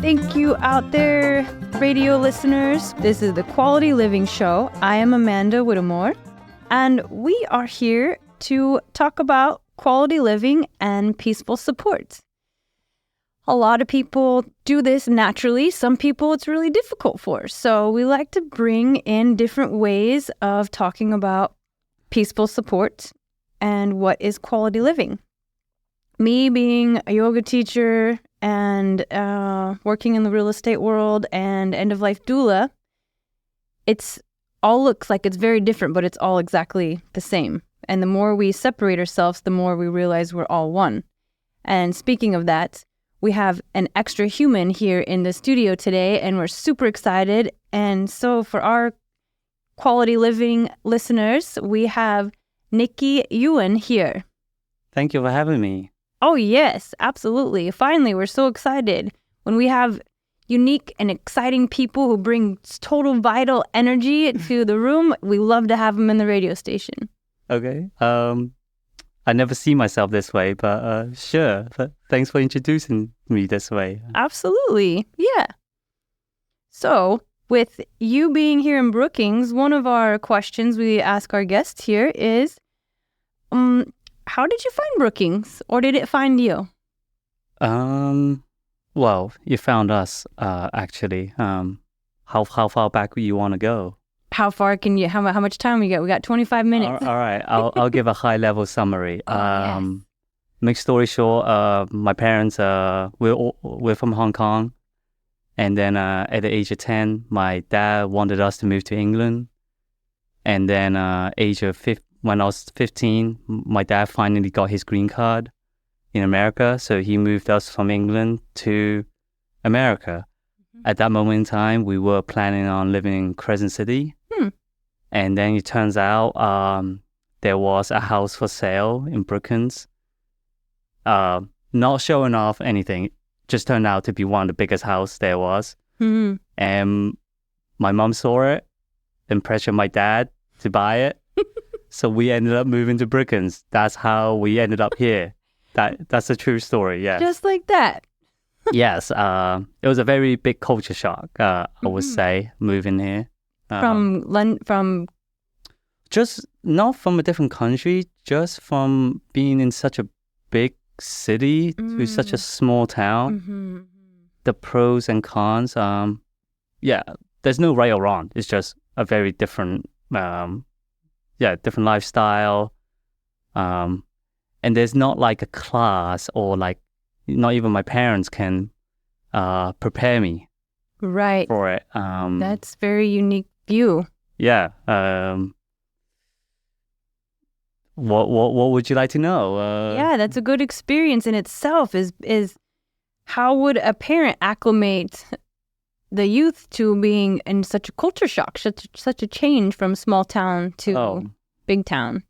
Thank you out there, radio listeners. This is the Quality Living Show. I am Amanda Whittemore, and we are here to talk about quality living and peaceful support. A lot of people do this naturally. Some people it's really difficult for. So we like to bring in different ways of talking about peaceful support and what is quality living. Me being a yoga teacher and working in the real estate world and end-of-life doula, it's all looks like it's very different, but it's all exactly the same. And the more we separate ourselves, the more we realize we're all one. And speaking of that, we have an extra human here in the studio today, and we're super excited. And so for our Quality Living listeners, we have Ncky Yuan here. Thank you for having me. Oh, yes, absolutely. Finally, we're so excited when we have unique and exciting people who bring total vital energy to the room. We love to have them in the radio station. Okay. I never see myself this way, but sure. But thanks for introducing me this way. Absolutely. Yeah. So with you being here in Brookings, one of our questions we ask our guests here is, how did you find Brookings, or did it find you? Well, you found us, actually. How far back you want to go? How far can you? How much time we got? We got 25 minutes. All right. I'll give a high level summary. Yes. Make story short, my parents we're from Hong Kong, and then at the age of 10, my dad wanted us to move to England, and then when I was 15, my dad finally got his green card in America, so he moved us from England to America. Mm-hmm. At that moment in time, we were planning on living in Crescent City. And then it turns out there was a house for sale in Brookings. Not showing off anything, just turned out to be one of the biggest houses there was. Mm-hmm. And my mom saw it and pressured my dad to buy it. So we ended up moving to Brookings. That's how we ended up here. That's a true story, yeah. Just like that. Yes. It was a very big culture shock, I would say, moving here. From just not from a different country, just from being in such a big city to such a small town. Mm-hmm. The pros and cons, there's no right or wrong. It's just a very different, different lifestyle. And there's not like a class or like not even my parents can prepare me for it. That's very unique view. Yeah. What would you like to know? Yeah, that's a good experience in itself. Is how would a parent acclimate the youth to being in such a culture shock, such a change from small town to big town?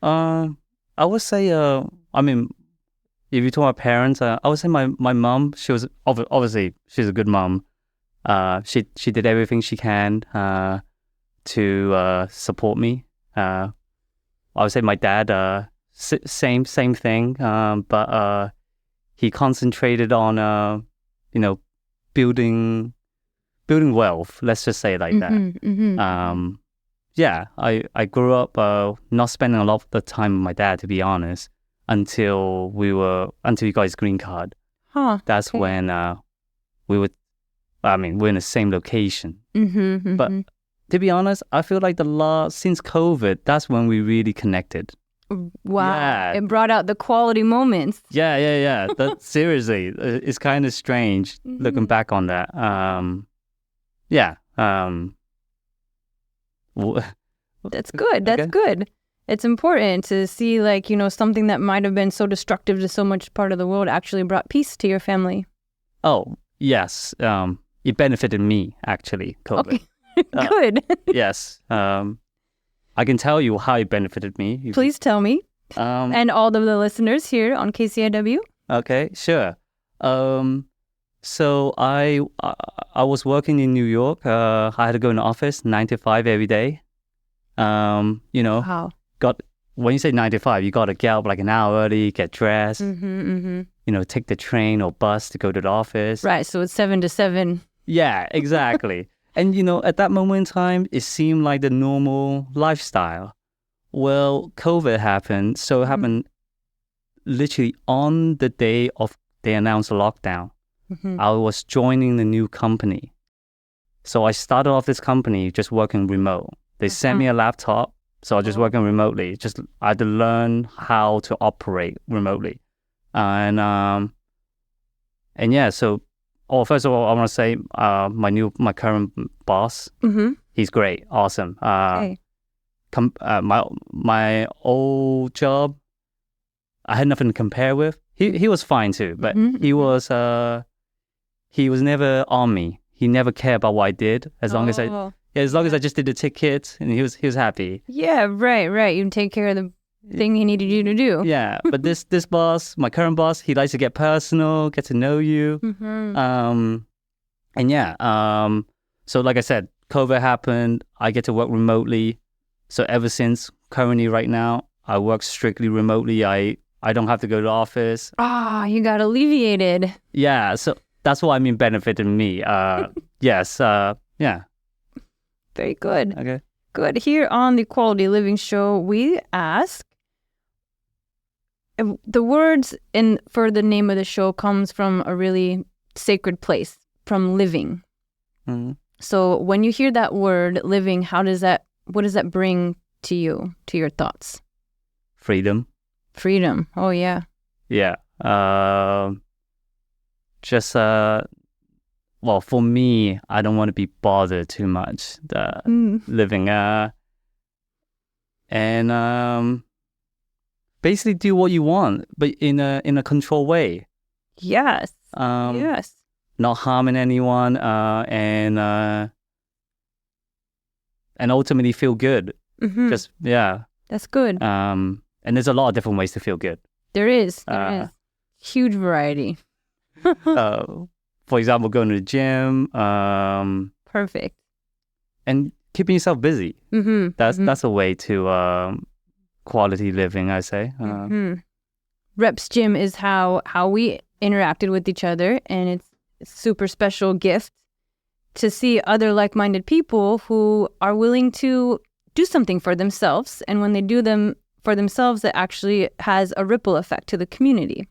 I would say, if you talk about parents, I would say my mom, she was obviously she's a good mom. She did everything she can to support me. I would say my dad, same thing, but he concentrated on building wealth. Let's just say it like that. Mm-hmm. I grew up not spending a lot of the time with my dad, to be honest, until he got his green card. That's when we're in the same location. Mm-hmm. But to be honest, I feel like since COVID, that's when we really connected. Wow. Yeah. It brought out the quality moments. Yeah. Seriously, it's kind of strange looking back on that. That's good. That's good. It's important to see, something that might have been so destructive to so much part of the world actually brought peace to your family. Oh, yes. It benefited me, actually, COVID. Okay. Good. Yes. I can tell you how it benefited me. Please tell me. And all of the listeners here on KCIW. Okay, sure. So I was working in New York. I had to go in the office 9 to 5 every day. Wow. When you say 9 to 5, you got to get up like an hour early, get dressed. take the train or bus to go to the office. Right. So it's 7 to 7. Yeah, exactly. And, at that moment in time, it seemed like the normal lifestyle. Well, COVID happened. So it happened literally on the day of they announced the lockdown. I was joining the new company. So I started off this company just working remote. They sent me a laptop. So I was just working remotely. I had to learn how to operate remotely. And yeah, so first of all, I want to say my current boss, he's great, awesome. Okay. My old job, I had nothing to compare with. He was fine too, but he was never on me. He never cared about what I did as long as I just did the tickets, and he was happy. Yeah, right. You take care of the thing he needed you to do. Yeah, but this boss, my current boss, he likes to get personal, get to know you. And yeah, so like I said, COVID happened. I get to work remotely. So ever since currently right now, I work strictly remotely. I don't have to go to the office. You got alleviated. Yeah, so that's what I mean benefited me. Yes, yeah. Very good. Okay. Good. Here on the Quality Living Show, we ask, the words for the name of the show comes from a really sacred place, from living. So when you hear that word, living, what does that bring to you, to your thoughts? Freedom. Oh, yeah. Yeah. Well, for me, I don't want to be bothered too much living. And basically do what you want, but in a controlled way. Yes. Yes. Not harming anyone, and ultimately feel good. Just That's good. And there's a lot of different ways to feel good. There is. Huge variety. For example, going to the gym. Perfect. And keeping yourself busy. That's a way to quality living, I say. Reps Gym is how we interacted with each other, and it's a super special gift to see other like-minded people who are willing to do something for themselves, and when they do them for themselves, it actually has a ripple effect to the community.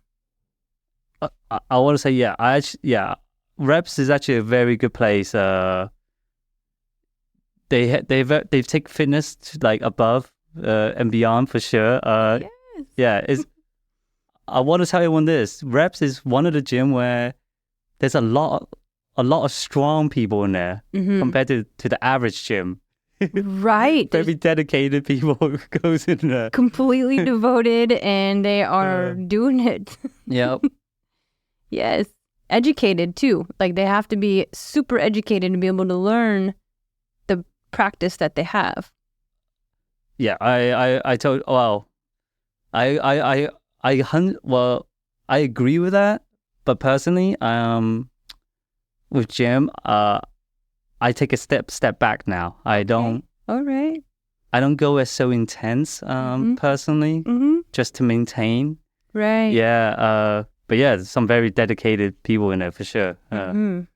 I want to say, Reps is actually a very good place. They take fitness to like above and beyond for sure. Yes. I want to tell everyone this. Reps is one of the gym where there's a lot of strong people in there compared to the average gym. Right. Very dedicated people who goes in there. Completely devoted, and they are doing it. Yep. Yes. Educated too. Like they have to be super educated to be able to learn the practice that they have. Yeah, I agree with that, but personally, with gym, I take a step back now. I don't. All right. I don't go as so intense, personally, just to maintain. Right. Yeah. But yeah, there's some very dedicated people in there for sure.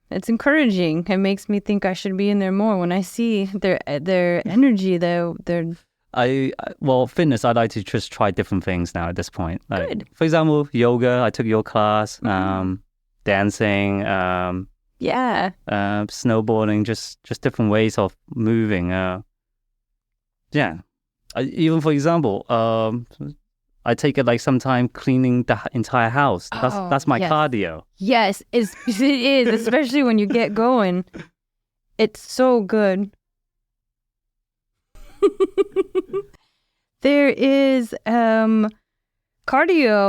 It's encouraging. It makes me think I should be in there more when I see their energy. Fitness, I'd like to just try different things now at this point. Like, good. For example, yoga. I took your class. Dancing. Snowboarding. Just different ways of moving. Even for example, I take it like some time cleaning the entire house. That's my cardio. Yes, it is, especially when you get going. It's so good. There is cardio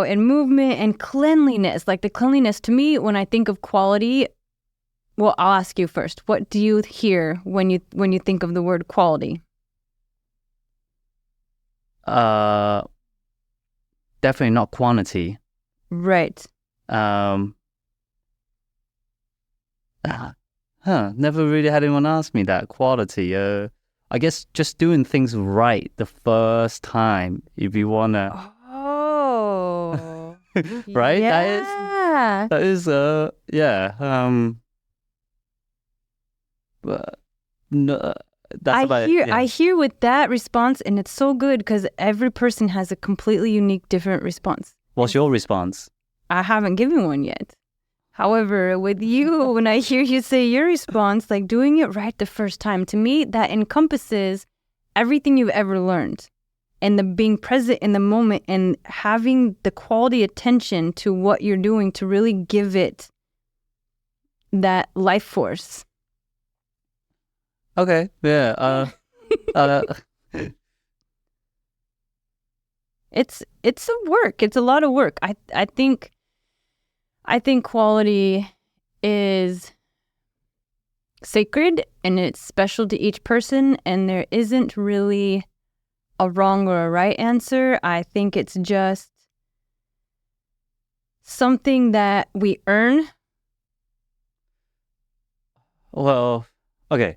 and movement and cleanliness. Like the cleanliness to me, when I think of quality, well, I'll ask you first. What do you hear when you think of the word quality? Definitely not quantity. Right. Never really had anyone ask me that. Quality. I guess just doing things right the first time. If you wanna. Oh. right? Yeah. That is yeah. But no, that's about it. Yeah. I hear with that response, and it's so good because every person has a completely unique, different response. What's your response? I haven't given one yet. However, with you, when I hear you say your response, like doing it right the first time, to me, that encompasses everything you've ever learned. And the being present in the moment and having the quality attention to what you're doing to really give it that life force. Okay. Yeah. It's a work. It's a lot of work. I think quality is sacred and it's special to each person, and there isn't really a wrong or a right answer. I think it's just something that we earn. Well, okay.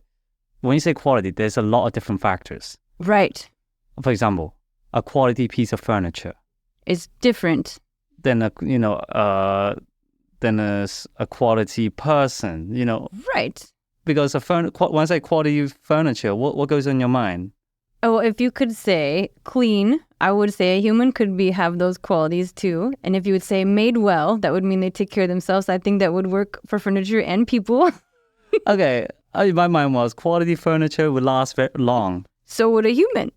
When you say quality, there's a lot of different factors. Right. For example, a quality piece of furniture It's different. than a quality person. Right. Because when I say quality furniture, what goes in your mind? Oh, if you could say clean, I would say a human could have those qualities too. And if you would say made well, that would mean they take care of themselves. I think that would work for furniture and people. Okay, my mind was quality furniture would last very long. So would a human.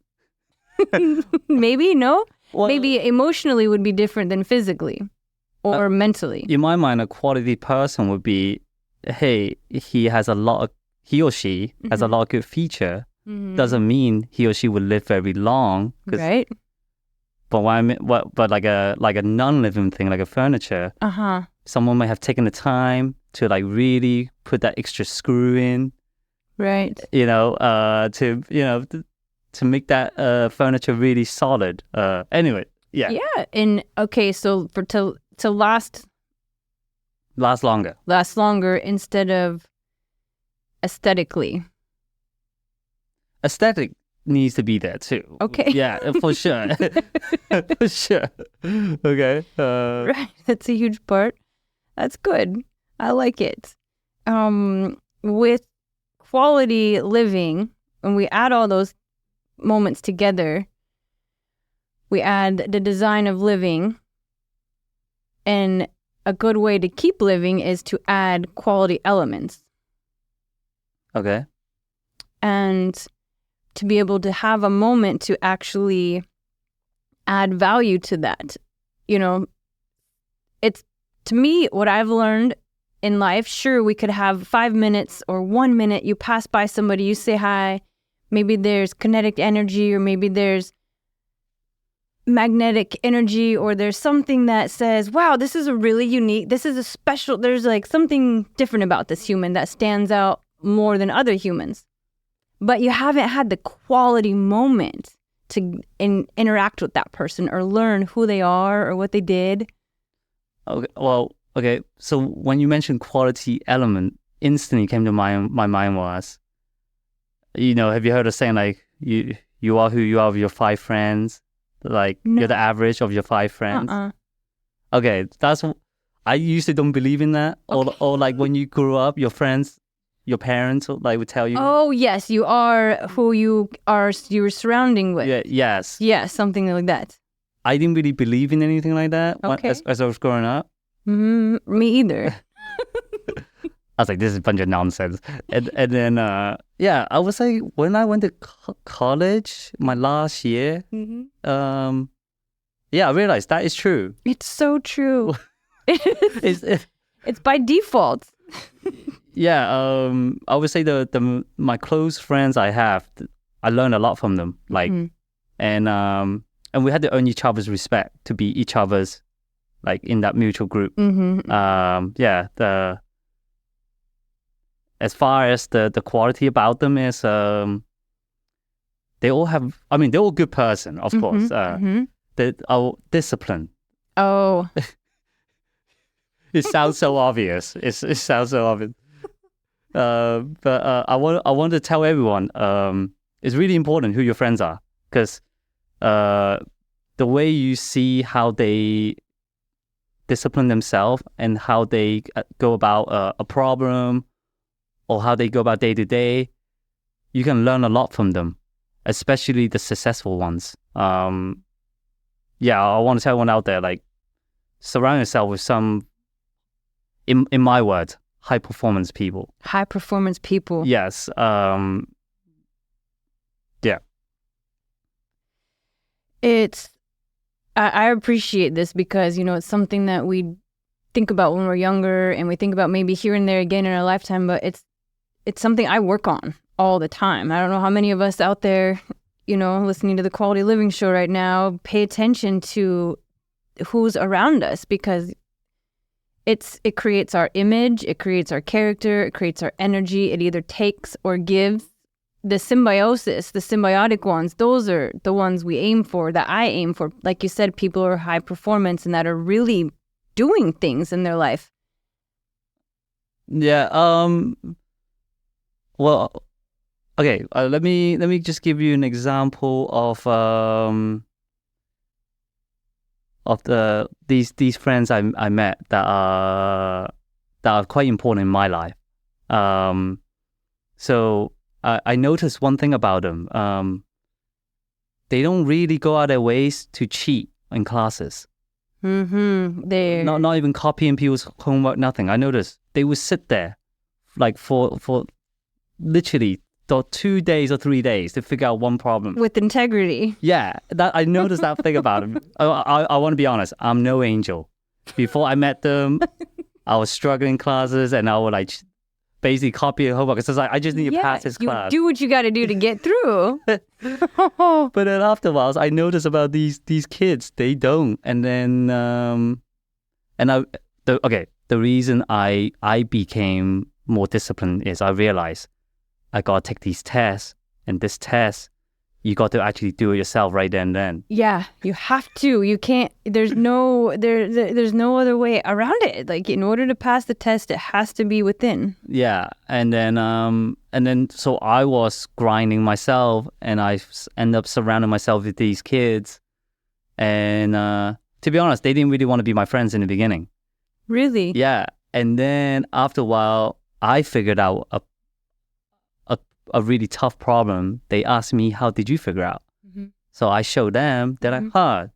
Maybe, no? Well, Maybe emotionally would be different than physically or mentally. in my mind, a quality person would be, hey, he or she has a lot of good feature. Doesn't mean he or she will live very long. Right. But but like a non-living thing, like a furniture, someone may have taken the time to like really put that extra screw in, Right. to make that furniture really solid. Anyway, yeah. Yeah. And okay, so to last longer instead of aesthetically. Aesthetic needs to be there too. Okay. Yeah, for sure. For sure. Okay. Right. That's a huge part. That's good. I like it. With quality living, when we add all those moments together, we add the design of living, and a good way to keep living is to add quality elements. Okay. And to be able to have a moment to actually add value to that. It's, to me, what I've learned in life, sure, we could have 5 minutes or 1 minute, you pass by somebody, you say hi, maybe there's kinetic energy or maybe there's magnetic energy or there's something that says, wow, this is a special, there's like something different about this human that stands out more than other humans. But you haven't had the quality moment to interact with that person or learn who they are or what they did. Okay. Well, okay. So when you mentioned quality element, instantly came to my mind was, have you heard of saying like you are who you are with your 5 friends? Like No. You're the average of your 5 friends. Okay, I usually don't believe in that. Okay. Or like when you grew up, your friends, your parents like would tell you. Oh yes, you are who you're surrounding with. Yeah. Yes. Yeah, something like that. I didn't really believe in anything like that as I was growing up. Me either. I was like, this is a bunch of nonsense. And then, I would say when I went to college, my last year, I realized that is true. It's so true. It's by default. Yeah, I would say my close friends I have, I learned a lot from them. Like, and we had to earn each other's respect to be each other's, like in that mutual group. As far as the quality about them is, they're all good person, of course. They are disciplined. Oh. It sounds so obvious. It sounds so obvious. But I want to tell everyone, it's really important who your friends are, because the way you see how they discipline themselves and how they go about a problem or how they go about day to day, you can learn a lot from them, especially the successful ones. I want to tell everyone out there, like, surround yourself with some, in my words, high performance people. High performance people. Yes. I appreciate this because, it's something that we think about when we're younger and we think about maybe here and there again in our lifetime, but it's something I work on all the time. I don't know how many of us out there, listening to the Quality Living Show right now, pay attention to who's around us, because it creates our image, it creates our character, it creates our energy. It either takes or gives. The symbiosis, the symbiotic ones, those are the ones we aim for, that I aim for. Like you said, people who are high performance and that are really doing things in their life. Yeah. Well, okay. Let me just give you an example of these friends I met that are quite important in my life. So I noticed one thing about them. They don't really go out their ways to cheat in classes. They're not even copying people's homework, nothing. I noticed they would sit there like for literally 2 days or 3 days to figure out one problem. with integrity. Yeah, that I noticed that thing about them. I want to be honest, I'm no angel. Before I met them, I was struggling in classes and I would like basically copy homework. It's just like, I just need to pass this class. You do what you got to do to get through. But then afterwards, I noticed about these kids, they don't. And then, the reason I became more disciplined is I realized I got to take these tests, and this test, you got to actually do it yourself right then and then. Yeah, you have to. You can't. There's no other way around it. Like, in order to pass the test, it has to be within. Yeah, and then so I was grinding myself, and I end up surrounding myself with these kids, and to be honest, they didn't really want to be my friends in the beginning. Really? Yeah, and then after a while, I figured out a really tough problem. They asked me, how did you figure out? So I showed them that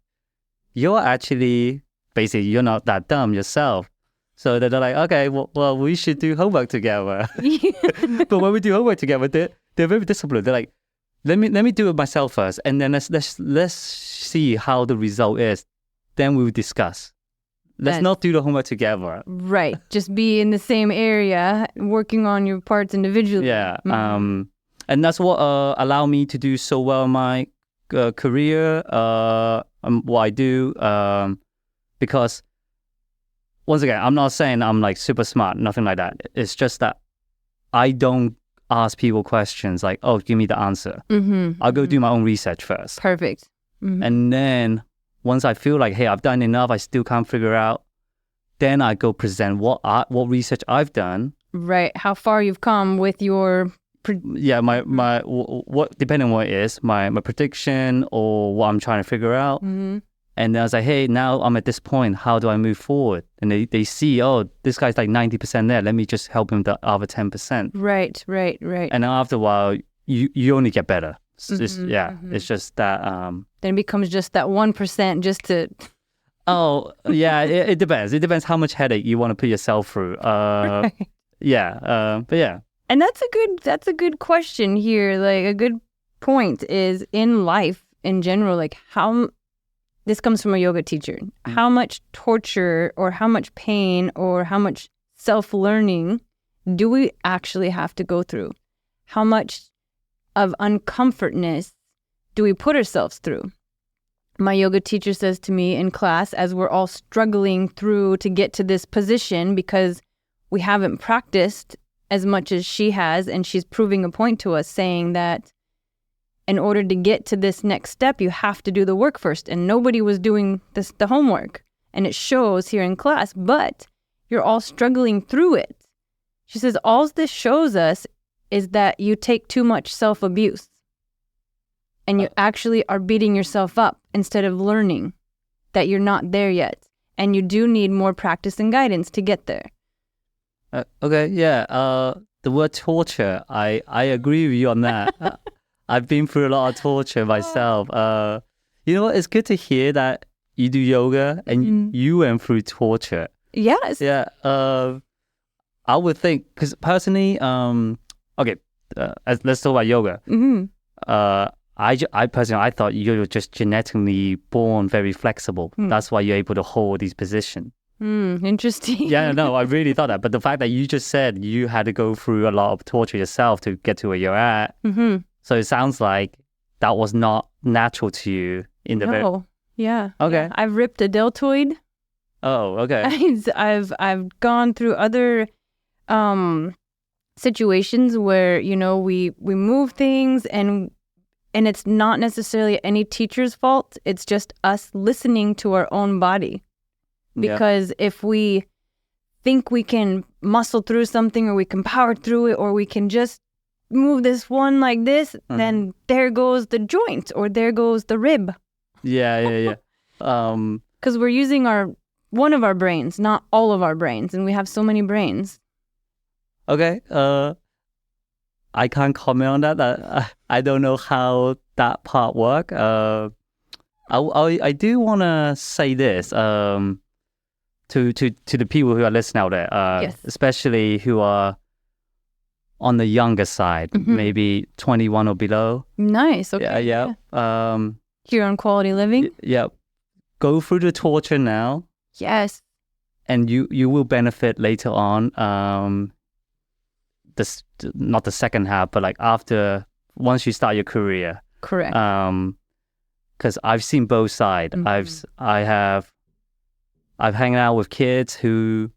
you're actually, basically, you're not that dumb yourself. So they're like, okay, well, we should do homework together. But when we do homework together, they're very disciplined. They're like, let me do it myself first, and then let's see how the result is. Then we'll discuss. Let's not do the homework together. Right. Just be in the same area, working on your parts individually. Yeah. And that's what allowed me to do so well in my career, what I do. Because, once again, I'm not saying I'm like super smart, nothing like that. It's just that I don't ask people questions like, oh, give me the answer. I'll go do my own research first. Perfect. And then once I feel like, hey, I've done enough, I still can't figure out, then I go present what research I've done. Right. How far you've come with your... my what, depending on what it is, my prediction or what I'm trying to figure out. And then I was like, hey, now I'm at this point, how do I move forward? And they see, oh, this guy's like 90% there, let me just help him the other 10%. Right. And then after a while, you only get better. It's just that... then it becomes just that 1% just to... Oh, yeah, it depends. It depends how much headache you want to put yourself through. Right. Yeah, but yeah. And that's a good question here. Like, a good point is, in life in general, like, how... This comes from a yoga teacher. How much torture or how much pain or how much self-learning do we actually have to go through? How much of uncomfortness do we put ourselves through? My yoga teacher says to me in class, as we're all struggling through to get to this position because we haven't practiced as much as she has, and she's proving a point to us, saying that in order to get to this next step, you have to do the work first. And nobody was doing the homework. And it shows here in class, but you're all struggling through it. She says, all this shows us is that you take too much self-abuse. And you actually are beating yourself up instead of learning that you're not there yet. and you do need more practice and guidance to get there. Okay, yeah. The word torture, I agree with you on that. I've been through a lot of torture myself. You know what? It's good to hear that you do yoga and you went through torture. Yes. Yeah. I would think, because personally, okay, let's talk about yoga. I personally, I thought you're just genetically born very flexible. That's why you're able to hold these positions. Interesting. Yeah, no, I really thought that. But the fact that you just said you had to go through a lot of torture yourself to get to where you're at. So it sounds like that was not natural to you in the very... Yeah. Okay. Yeah. I've ripped a deltoid. Oh, okay. I've gone through other situations where, you know, we move things and it's not necessarily any teacher's fault. It's just us listening to our own body. Because if we think we can muscle through something or we can power through it or we can just move this one like this, then there goes the joint or there goes the rib. Yeah. Because we're using one of our brains, not all of our brains, and we have so many brains. Okay. I can't comment on that. I don't know how that part works. I do want to say this. To the people who are listening out there, especially who are on the younger side, maybe 21 or below. Nice. Okay. Yeah. Here on Quality Living. Yeah. Go through the torture now. Yes. And you will benefit later on. Not the second half, but like once you start your career. Correct. Because I've seen both sides. I've hanging out with kids who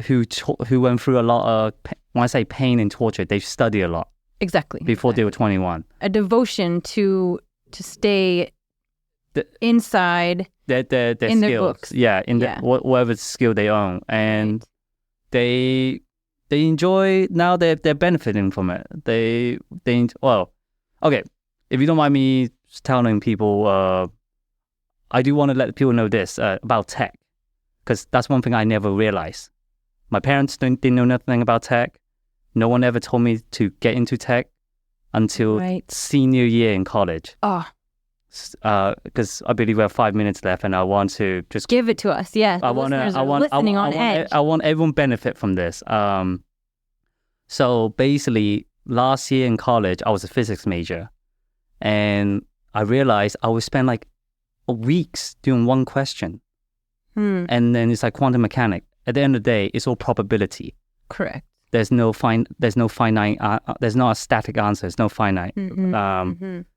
went through a lot of, when I say pain and torture, they've studied a lot. Exactly. Before they were 21. A devotion to stay inside their in skills. their books. Yeah, whatever skill they own. And they enjoy, now they're benefiting from it. Okay, if you don't mind me telling people, I do want to let people know this about tech, because that's one thing I never realized. My parents didn't know nothing about tech. No one ever told me to get into tech until senior year in college. Because I believe we have 5 minutes left, and I want to just give it to us. Yeah, I want everyone benefit from this. So basically, last year in college, I was a physics major, and I realized I would spend like weeks doing one question, and then it's like quantum mechanics. At the end of the day, it's all probability. Correct. There's no finite. There's not a static answer. There's no finite.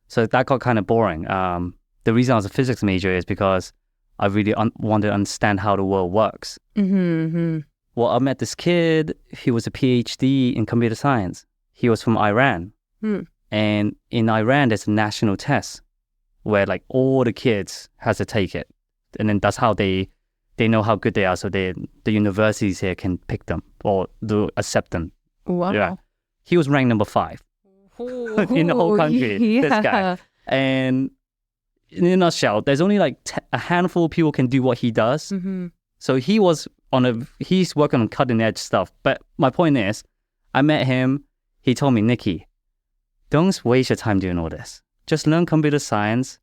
So that got kind of boring. The reason I was a physics major is because I really wanted to understand how the world works. Well, I met this kid. He was a PhD in computer science. He was from Iran, and in Iran, there's a national test where like all the kids has to take it, and then that's how they know how good they are. So the universities here can pick them or do accept them. Wow. Yeah. He was ranked number 5 in the whole country. This guy. And in a nutshell, there's only like a handful of people can do what he does. So he's working on cutting edge stuff. But my point is, I met him. He told me, Nicky, don't waste your time doing all this. Just learn computer science,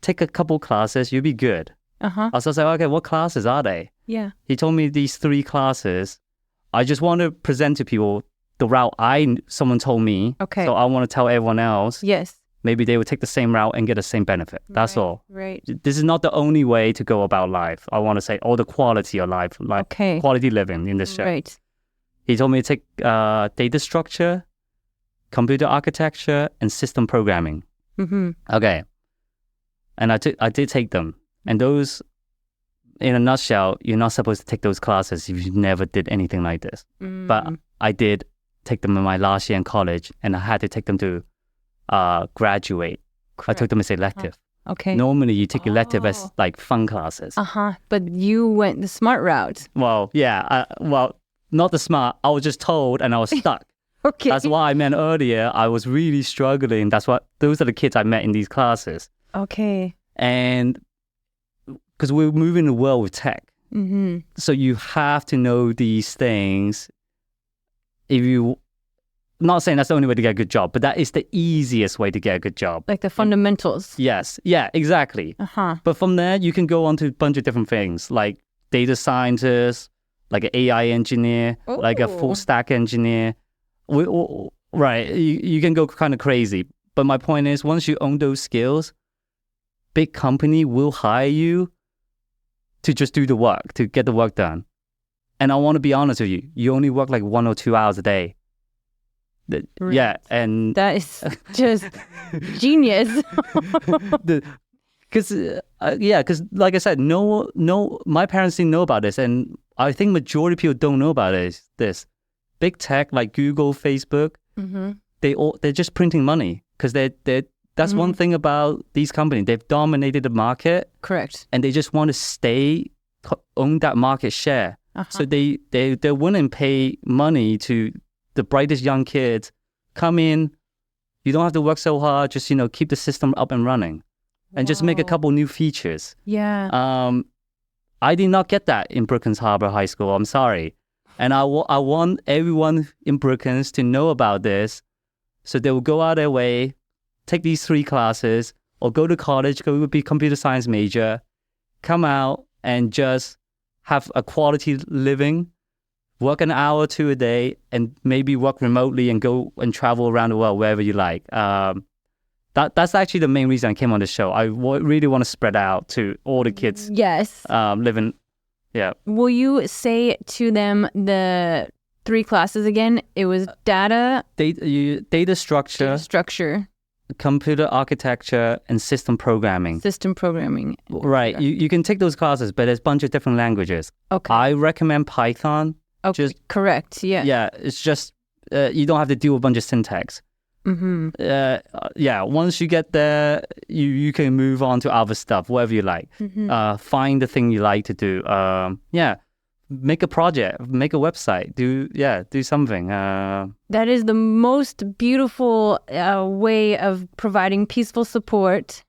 take a couple classes, you'll be good. I was like, okay, what classes are they? Yeah. He told me these 3 classes. I just want to present to people the route someone told me. Okay. So I want to tell everyone else. Yes. Maybe they would take the same route and get the same benefit. That's all. Right. This is not the only way to go about life. I want to say all the quality of life, like quality living in this show. Right. He told me to take data structure, computer architecture, and system programming. Okay. And I did take them. And those, in a nutshell, you're not supposed to take those classes if you never did anything like this. But I did take them in my last year in college, and I had to take them to graduate. Correct. I took them as elective. Okay. Normally, you take elective as like fun classes. But you went the smart route. Well, yeah. Not the smart. I was just told, and I was stuck. Okay. That's why I meant earlier, I was really struggling. Those are the kids I met in these classes. Okay. And because we're moving the world with tech. Mm-hmm. So you have to know these things. If you, not saying that's the only way to get a good job, but that is the easiest way to get a good job. Like the fundamentals. Yes. Yeah, exactly. Uh-huh. But from there, you can go on to a bunch of different things like data scientist, like an AI engineer, like a full stack engineer. Right. You can go kind of crazy. But my point is, once you own those skills, big company will hire you to just do the work, to get the work done. And I want to be honest with you, you only work like 1 or 2 hours a day. Yeah, and that is just genius. Because like I said, no, my parents didn't know about this, and I think majority of people don't know about this. Big tech like Google, Facebook, they're just printing money because that's one thing about these companies. They've dominated the market. Correct. And they just want to own that market share. So they're willing to pay money to the brightest young kids. Come in, you don't have to work so hard. Just keep the system up and running, and just make a couple new features. Yeah. I did not get that in Brookings Harbor High School. I'm sorry, and I want everyone in Brookings to know about this, so they will go out their way, take these 3 classes, or go to college, go be computer science major, come out and just have a quality living, work an hour or 2 a day, and maybe work remotely and go and travel around the world wherever you like. That's actually the main reason I came on the show. I really want to spread out to all the kids. Yes. Living. Yeah. Will you say to them the 3 classes again? It was data structure, computer architecture, and system programming. Right. You can take those classes, but there's a bunch of different languages. Okay. I recommend Python. Okay. Correct. Yeah. Yeah. It's just you don't have to do a bunch of syntax. Mm-hmm. Yeah. Once you get there, you can move on to other stuff, whatever you like. Mm-hmm. Find the thing you like to do. Make a project, make a website, do something. That is the most beautiful way of providing peaceful support.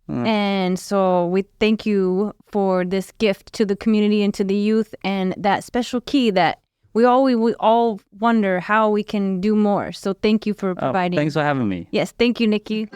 And so we thank you for this gift to the community and to the youth, and that special key that we all wonder how we can do more. So thank you for providing. Thanks for having me. Yes, thank you, Nicky.